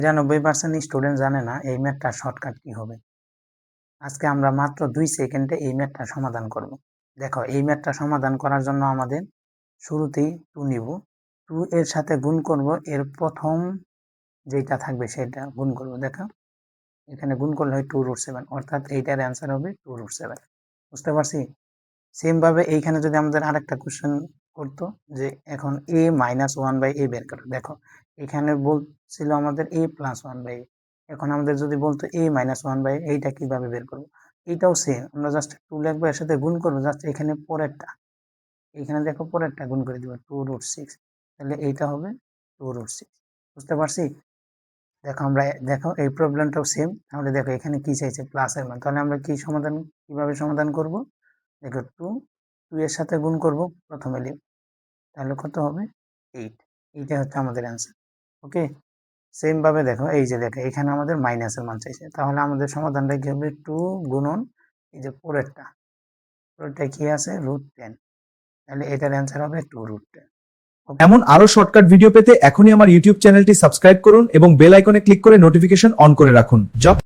৯৯% student জানে না এই ম্যাথটার শর্টকাট কি হবে। আজকে আমরা মাত্র ২ সেকেন্ডে এই ম্যাথটা সমাধান করব। দেখো এই ম্যাথটা সমাধান করার জন্য আমাদের শুরুতেই 2 নিব। 2 এর সাথে গুণ করব, এর প্রথম যেটা থাকবে সেটা গুণ করব। দেখো এখানে গুণ করলে হয় 2√7, অর্থাৎ এইটার অ্যান্সার হবে 2√7। বুঝতে পারছি? সেম ভাবে এইখানে যদি আমাদের আরেকটা কোশ্চেন করতো যে এখন a - 1/a বের করো। দেখো এখানে বলছিল আমাদের a + 1/a, এখন আমাদের যদি বলতো a - 1/a, এইটা কিভাবে বের করব? এইটাও সেম, আমরা জাস্ট 2 লিখবো, এর সাথে গুণ করবো, জাস্ট এখানে পরেরটা, এখানে দেখো পরেরটা গুণ করে দিব 2√6, তাহলে এইটা হবে 2√6। বুঝতে পারছি? দেখো আমরা দেখো এই প্রবলেমটাও সেম। তাহলে দেখো এখানে কি চাইছে, প্লাসের মান, তাহলে আমরা কি সমাধান কিভাবে সমাধান করব? দেখো 2 এর সাথে গুণ করব, প্রথমে লিখ, তাহলে কত হবে 8। এইটা হচ্ছে আমাদের অ্যান্সার। ওকে, সেম ভাবে দেখো এই যে দেখো এখানে আমাদের মাইনাসের মান চাইছে, তাহলে আমাদের সমাধানটা কি হবে 2 গুণন এই যে পরেরটা কি আছে √10, তাহলে এটার অ্যান্সার হবে 2√10। এমন আরো শর্টকাট ভিডিও পেতে এখনই আমার ইউটিউব চ্যানেলটি সাবস্ক্রাইব করুন এবং বেল আইকনে ক্লিক করে নোটিফিকেশন অন করে রাখুন।